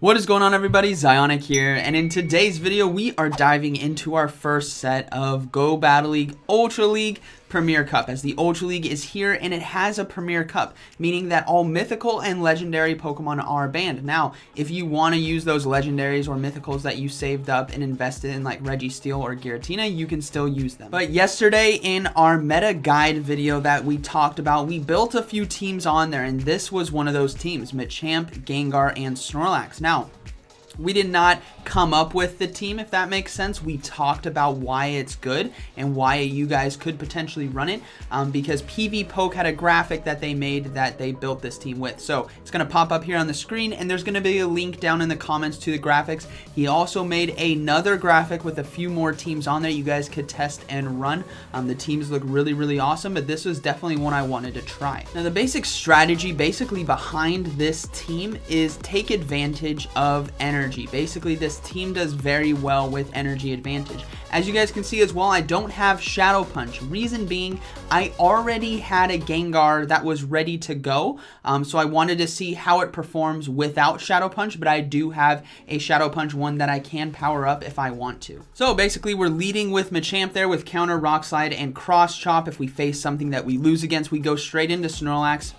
What is going on, everybody? ZyoniK here, and in today's video we are diving into our first set of Go Battle League Ultra League Premier Cup, as the Ultra League is here and it has a Premier Cup, meaning that all mythical and legendary Pokemon are banned. Now, if you want to use those legendaries or mythicals that you saved up and invested in, like Registeel or Giratina, you can still use them. But yesterday in our meta guide video that we talked about, we built a few teams on there, and this was one of those teams: Machamp, Gengar, and Snorlax. Now, we did not come up with the team, if that makes sense. We talked about why it's good and why you guys could potentially run it, because PV Poke had a graphic that they made that they built this team with. So it's going to pop up here on the screen, and there's going to be a link down in the comments to the graphics. He also made another graphic with a few more teams on there you guys could test and run. The teams look really awesome, but this was definitely one I wanted to try. Now, the basic strategy basically behind this team is take advantage of energy. Basically, this team does very well with energy advantage. As you guys can see as well, I don't have Shadow Punch. Reason being, I already had a Gengar that was ready to go, so I wanted to see how it performs without Shadow Punch, but I do have a Shadow Punch one that I can power up if I want to. So basically, we're leading with Machamp there with Counter, Rock Slide, and Cross Chop. If we face something that we lose against, we go straight into Snorlax,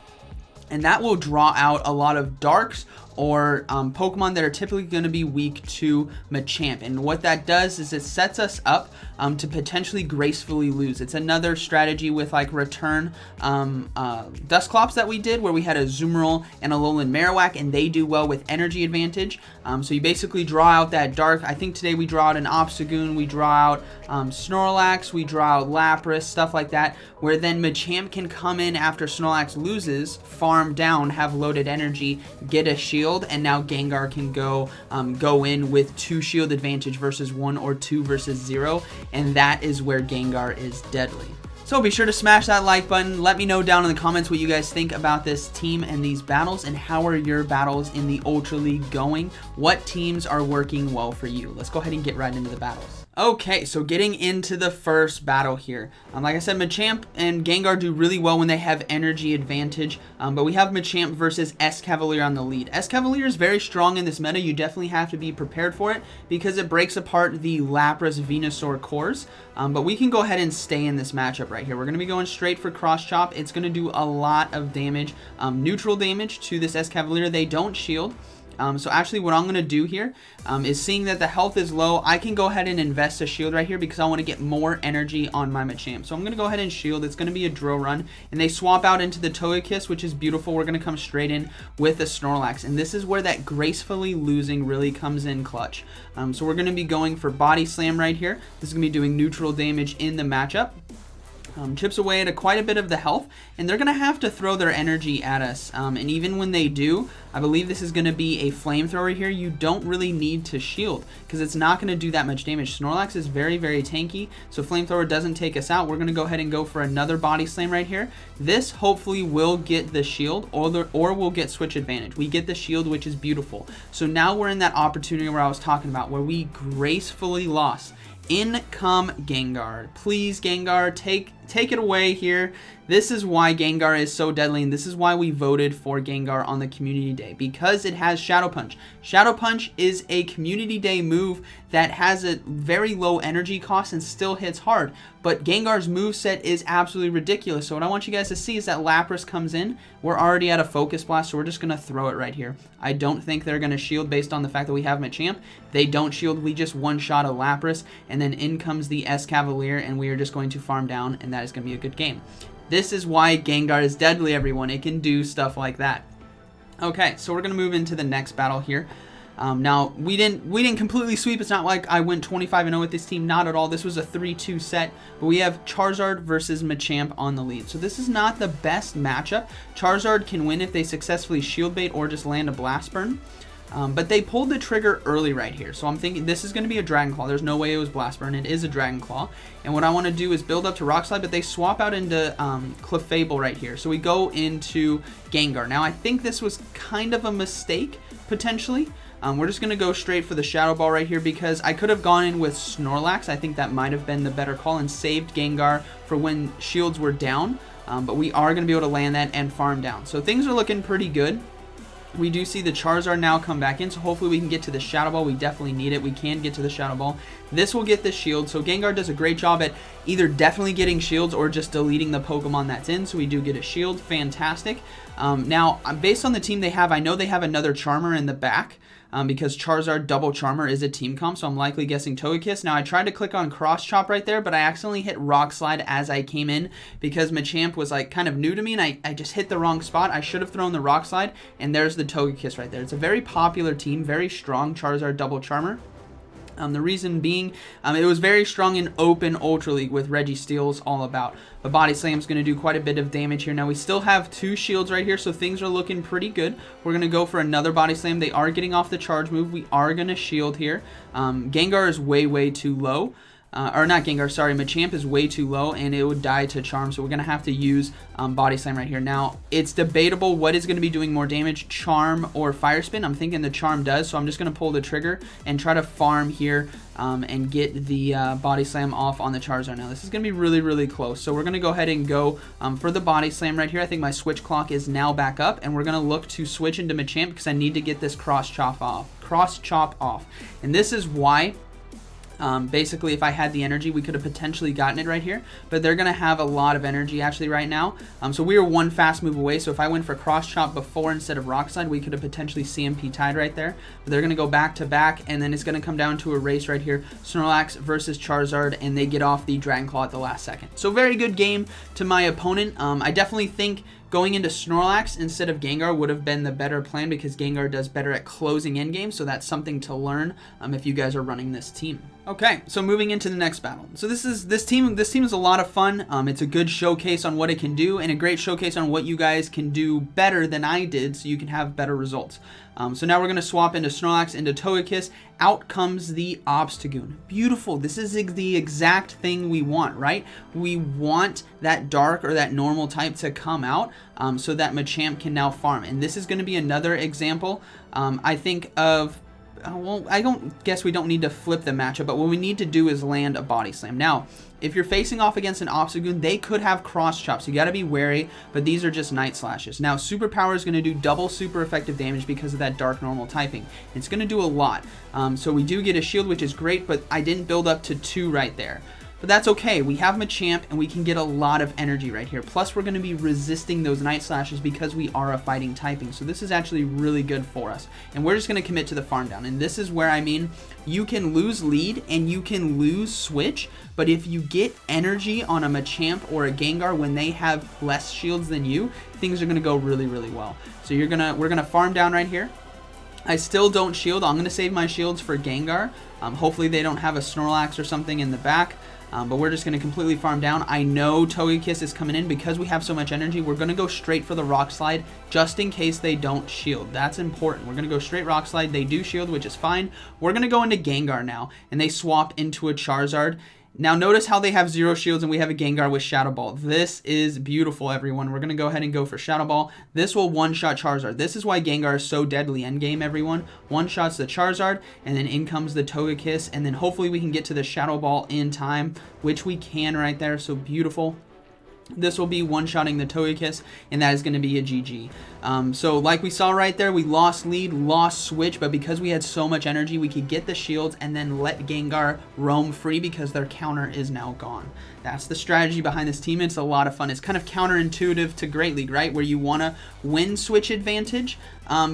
and that will draw out a lot of Darks or Pokemon that are typically going to be weak to Machamp. And what that does is it sets us up to potentially gracefully lose. It's another strategy with like return Dusclops that we did, where we had a Azumarill and a Alolan Marowak, and they do well with energy advantage. So you basically draw out that Dark. I think today we draw out an Obstagoon, we draw out Snorlax, we draw out Lapras, stuff like that, where then Machamp can come in after Snorlax loses, farm down, have loaded energy, get a shield, and now Gengar can go in with 2 shield advantage versus 1 or 2 versus 0, and that is where Gengar is deadly. So be sure to smash that like button. Let me know down in the comments what you guys think about this team and these battles, and how are your battles in the Ultra League going? What teams are working well for you? Let's go ahead and get right into the battles. Okay, so getting into the first battle here. Like I said, Machamp and Gengar do really well when they have energy advantage, but we have Machamp versus Escavalier on the lead. Escavalier is very strong in this meta. You definitely have to be prepared for it because it breaks apart the Lapras Venusaur cores, but we can go ahead and stay in this matchup right here. We're going to be going straight for Cross Chop. It's going to do a lot of damage, neutral damage to this Escavalier. They don't shield. So actually what I'm going to do here is, seeing that the health is low, I can go ahead and invest a shield right here because I want to get more energy on my Machamp. So I'm going to go ahead and shield. It's going to be a drill run, and they swap out into the Togekiss, which is beautiful. We're going to come straight in with the Snorlax, and this is where that gracefully losing really comes in clutch. So we're going to be going for Body Slam right here. This is going to be doing neutral damage in the matchup. Chips away at quite a bit of the health, and they're going to have to throw their energy at us, and even when they do, I believe this is going to be a flamethrower here. You don't really need to shield because it's not going to do that much damage. Snorlax is very tanky, so flamethrower doesn't take us out. We're going to go ahead and go for another Body Slam right here. This hopefully will get the shield, or we'll get switch advantage. We get the shield, which is beautiful. So now we're in that opportunity where I was talking about, where we gracefully lost. In come Gengar. Please, Gengar, take it away here. This is why Gengar is so deadly, and this is why we voted for Gengar on the Community Day, because it has Shadow Punch. Shadow Punch is a Community Day move that has a very low energy cost and still hits hard, but Gengar's moveset is absolutely ridiculous. So what I want you guys to see is that Lapras comes in. We're already at a Focus Blast, so we're just going to throw it right here. I don't think they're going to shield based on the fact that we have Machamp. They don't shield. We just one-shot a Lapras, and then in comes the Escavalier, and we are just going to farm down, and that is going to be a good game. This is why Gengar is deadly, everyone. It can do stuff like that. Okay, so we're going to move into the next battle here. Now, we didn't completely sweep. It's not like I went 25-0 with this team. Not at all. This was a 3-2 set. But we have Charizard versus Machamp on the lead. So this is not the best matchup. Charizard can win if they successfully shield bait or just land a Blast Burn. But they pulled the trigger early right here. So I'm thinking this is going to be a Dragon Claw. There's no way it was Blast Burn. It is a Dragon Claw. And what I want to do is build up to Rock Slide, but they swap out into Clefable right here. So we go into Gengar. Now, I think this was kind of a mistake, potentially. We're just going to go straight for the Shadow Ball right here because I could have gone in with Snorlax. I think that might have been the better call and saved Gengar for when shields were down. But we are going to be able to land that and farm down. So things are looking pretty good. We do see the Charizard now come back in, so hopefully we can get to the Shadow Ball. We definitely need it. We can get to the Shadow Ball. This will get the shield, so Gengar does a great job at either definitely getting shields or just deleting the Pokemon that's in, so we do get a shield. Fantastic. Now, based on the team they have, I know they have another Charmer in the back, because Charizard double Charmer is a team comp, so I'm likely guessing Togekiss. Now, I tried to click on Cross Chop right there, but I accidentally hit Rock Slide as I came in because Machamp was like kind of new to me, and I just hit the wrong spot. I should have thrown the Rock Slide, and there's the Togekiss right there. It's a very popular team, very strong Charizard double Charmer. The reason being, it was very strong in open Ultra League with Registeel's all about. The Body Slam's going to do quite a bit of damage here. Now, we still have 2 shields right here, so things are looking pretty good. We're going to go for another Body Slam. They are getting off the charge move. We are going to shield here. Gengar is way too low. Or not Gengar, sorry, Machamp is way too low, and it would die to Charm, so we're going to have to use Body Slam right here. Now, it's debatable what is going to be doing more damage, Charm or Fire Spin. I'm thinking the Charm does, so I'm just going to pull the trigger and try to farm here and get the Body Slam off on the Charizard. Now, this is going to be really close, so we're going to go ahead and go for the Body Slam right here. I think my switch clock is now back up, and we're going to look to switch into Machamp because I need to get this Cross Chop off. And this is why... basically, if I had the energy, we could have potentially gotten it right here, but they're going to have a lot of energy actually right now. So we are 1 fast move away, so if I went for Cross Chop before instead of Rock Slide, we could have potentially CMP tied right there. But they're going to go back to back, and then it's going to come down to a race right here. Snorlax versus Charizard, and they get off the Dragon Claw at the last second. So very good game to my opponent. I definitely think going into Snorlax instead of Gengar would have been the better plan because Gengar does better at closing in games, so that's something to learn if you guys are running this team. Okay, so moving into the next battle. So this team is a lot of fun. It's a good showcase on what it can do and a great showcase on what you guys can do better than I did so you can have better results. So now we're going to swap into Snorlax, into Togekiss. Out comes the Obstagoon. Beautiful. This is the exact thing we want, right? We want that dark or that normal type to come out so that Machamp can now farm. And this is going to be another example, I think, of... well, I don't guess we don't need to flip the matchup, but what we need to do is land a Body Slam. Now, if you're facing off against an Obstagoon, they could have Cross Chops. You got to be wary, but these are just Night Slashes. Now, Superpower is going to do double super effective damage because of that dark normal typing. It's going to do a lot. So we do get a shield, which is great, but I didn't build up to 2 right there. But that's okay. We have Machamp, and we can get a lot of energy right here. Plus, we're going to be resisting those Night Slashes because we are a fighting typing. So this is actually really good for us. And we're just going to commit to the farm down. And this is where, I mean, you can lose lead and you can lose switch. But if you get energy on a Machamp or a Gengar when they have less shields than you, things are going to go really well. So we're going to farm down right here. I still don't shield. I'm going to save my shields for Gengar. Hopefully they don't have a Snorlax or something in the back. But we're just going to completely farm down. I know Togekiss is coming in because we have so much energy. We're going to go straight for the Rock Slide just in case they don't shield. That's important. We're going to go straight Rock Slide. They do shield, which is fine. We're going to go into Gengar now, and they swap into a Charizard. Now notice how they have 0 shields and we have a Gengar with Shadow Ball. This is beautiful, everyone. We're going to go ahead and go for Shadow Ball. This will one-shot Charizard. This is why Gengar is so deadly endgame, everyone. One-shots the Charizard, and then in comes the Togekiss, and then hopefully we can get to the Shadow Ball in time, which we can right there. So beautiful. This will be one-shotting the Togekiss, and that is going to be a GG. So like we saw right there, we lost lead, lost switch, but because we had so much energy, we could get the shields and then let Gengar roam free because their counter is now gone. That's the strategy behind this team. It's a lot of fun. It's kind of counterintuitive to Great League, right? Where you want to win switch advantage,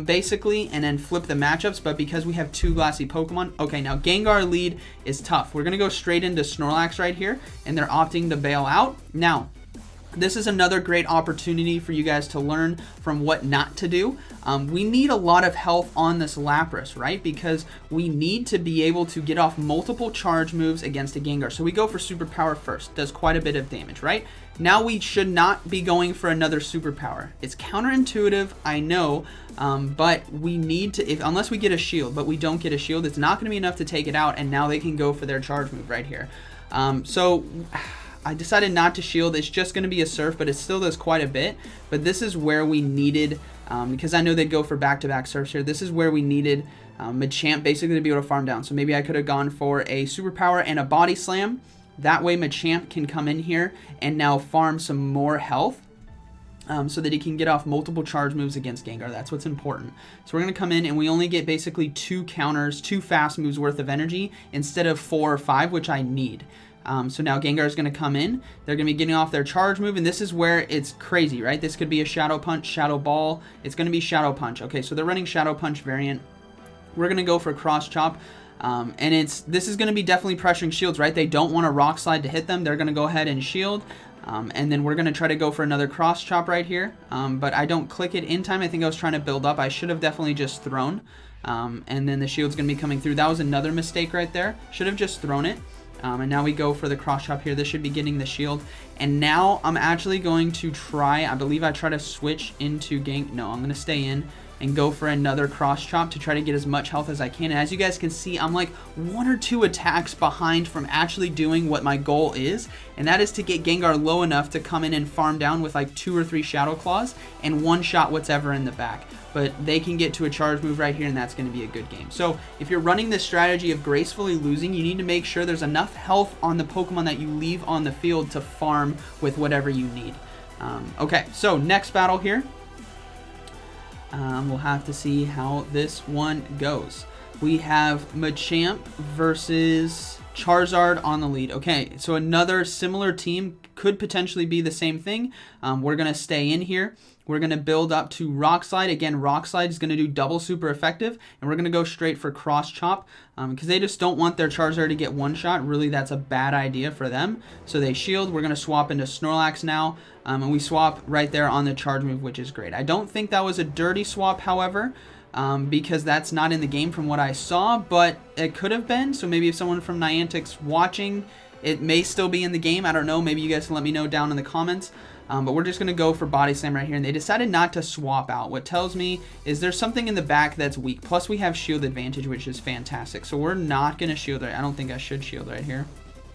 basically, and then flip the matchups, but because we have 2 glassy Pokemon. Okay, now Gengar lead is tough. We're going to go straight into Snorlax right here, and they're opting to bail out. Now, this is another great opportunity for you guys to learn from what not to do. We need a lot of health on this Lapras, right? Because we need to be able to get off multiple charge moves against a Gengar. So we go for Superpower first. Does quite a bit of damage, right? Now we should not be going for another Superpower. It's counterintuitive, I know, but we need to, unless we get a shield, but we don't get a shield, it's not going to be enough to take it out, and now they can go for their charge move right here. So I decided not to shield. It's just going to be a Surf, but it still does quite a bit. But this is where we needed, because I know they'd go for back-to-back Surfs here, this is where we needed Machamp basically to be able to farm down. So maybe I could have gone for a Superpower and a Body Slam. That way Machamp can come in here and now farm some more health. so that he can get off multiple charge moves against Gengar. That's what's important. So we're going to come in and we only get basically 2 counters, 2 fast moves worth of energy instead of 4 or 5, which I need. So now Gengar is going to come in. They're going to be getting off their charge move, and this is where it's crazy, right? This could be a Shadow Punch, Shadow Ball. It's going to be Shadow Punch. Okay, so they're running Shadow Punch variant. We're going to go for Cross Chop. And this is going to be definitely pressuring shields, right? They don't want a Rock Slide to hit them. They're going to go ahead and shield. And then we're going to try to go for another Cross Chop right here. But I don't click it in time. I think I was trying to build up. I should have definitely just thrown. And then the shield's going to be coming through. That was another mistake right there. Should have just thrown it. And now we go for the Cross Chop here. This should be getting the shield. And now I'm actually going to try, I believe I try to switch into Gank. No, I'm going to stay in and go for another Cross Chop to try to get as much health as I can. And as you guys can see, I'm like 1 or 2 attacks behind from actually doing what my goal is, and that is to get Gengar low enough to come in and farm down with like 2 or 3 Shadow Claws and one-shot whatever in the back. But they can get to a charge move right here, and that's going to be a good game. So if you're running this strategy of gracefully losing, you need to make sure there's enough health on the Pokemon that you leave on the field to farm with whatever you need. Okay, so next battle here. We'll have to see how this one goes. We have Machamp versus Charizard on the lead. Okay, so another similar team, could potentially be the same thing. We're going to stay in here. We're going to build up to Rock Slide. Again, Rock Slide is going to do double super effective, and we're going to go straight for Cross Chop because they just don't want their Charizard to get one shot. Really, that's a bad idea for them. So they shield. We're going to swap into Snorlax now, and we swap right there on the charge move, which is great. I don't think that was a dirty swap, however, because that's not in the game from what I saw, but it could have been. So maybe if someone from Niantic's watching, it may still be in the game. I don't know. Maybe you guys can let me know down in the comments. But we're just going to go for Body Slam right here. And they decided not to swap out. What tells me is there's something in the back that's weak. Plus, we have shield advantage, which is fantastic. So we're not going to shield right. I don't think I should shield right here.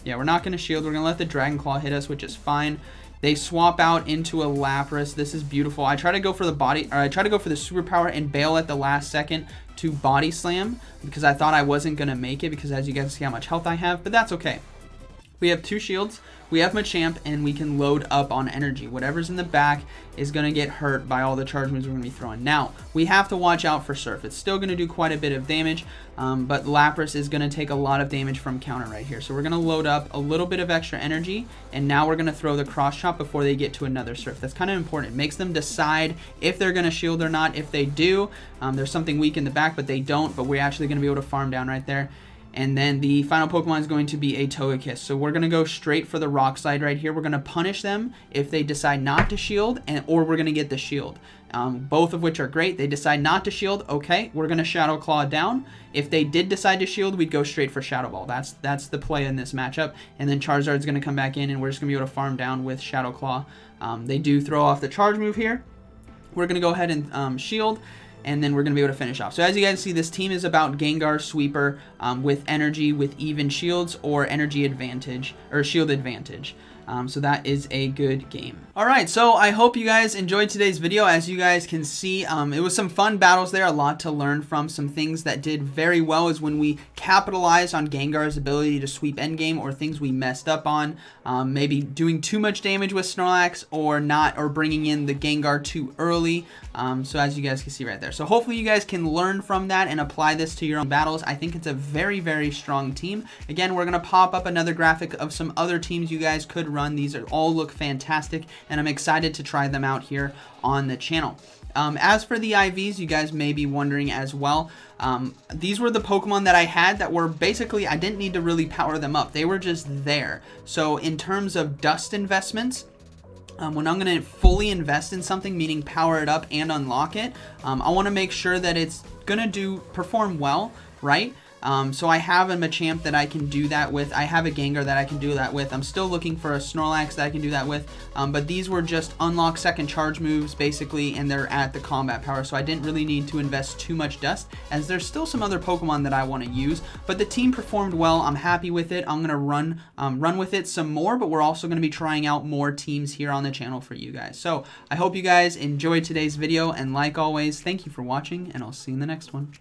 Yeah, we're not going to shield. We're going to let the Dragon Claw hit us, which is fine. They swap out into a Lapras. This is beautiful. I try to go for the superpower and bail at the last second to Body Slam because I thought I wasn't going to make it because as you guys see how much health I have, but that's okay. We have 2 shields, we have Machamp, and we can load up on energy. Whatever's in the back is going to get hurt by all the charge moves we're going to be throwing. Now, we have to watch out for Surf. It's still going to do quite a bit of damage, but Lapras is going to take a lot of damage from counter right here. So we're going to load up a little bit of extra energy, and now we're going to throw the Cross Chop before they get to another Surf. That's kind of important. It makes them decide if they're going to shield or not. If they do, there's something weak in the back, but they don't, but we're actually going to be able to farm down right there. And then the final Pokemon is going to be a Togekiss. So we're going to go straight for the Rock Slide right here. We're going to punish them if they decide not to shield, or we're going to get the shield. Both of which are great. They decide not to shield. Okay, we're going to Shadow Claw down. If they did decide to shield, we'd go straight for Shadow Ball. That's the play in this matchup. And then Charizard's going to come back in, and we're just going to be able to farm down with Shadow Claw. They do throw off the charge move here. We're going to go ahead and shield. And then we're going to be able to finish off. So as you guys see, this team is about Gengar Sweeper with energy, with even shields, or energy advantage, or shield advantage. So that is a good game. Alright, so I hope you guys enjoyed today's video. As you guys can see, it was some fun battles there, a lot to learn from. Some things that did very well is when we capitalized on Gengar's ability to sweep endgame, or things we messed up on. Maybe doing too much damage with Snorlax, or bringing in the Gengar too early. So as you guys can see right there. So hopefully you guys can learn from that and apply this to your own battles. I think it's a very, very strong team. Again, we're going to pop up another graphic of some other teams you guys could run. These all look fantastic, and I'm excited to try them out here on the channel. As for the IVs, you guys may be wondering as well. These were the Pokemon that I had that were basically, I didn't need to really power them up. They were just there. So in terms of dust investments, when I'm going to fully invest in something, meaning power it up and unlock it, I want to make sure that it's going to perform well, right? So I have a Machamp that I can do that with. I have a Gengar that I can do that with. I'm still looking for a Snorlax that I can do that with. But these were just unlock second charge moves, basically, and they're at the combat power. So I didn't really need to invest too much dust, as there's still some other Pokemon that I want to use. But the team performed well. I'm happy with it. I'm going to run with it some more, but we're also going to be trying out more teams here on the channel for you guys. So I hope you guys enjoyed today's video, and like always, thank you for watching, and I'll see you in the next one.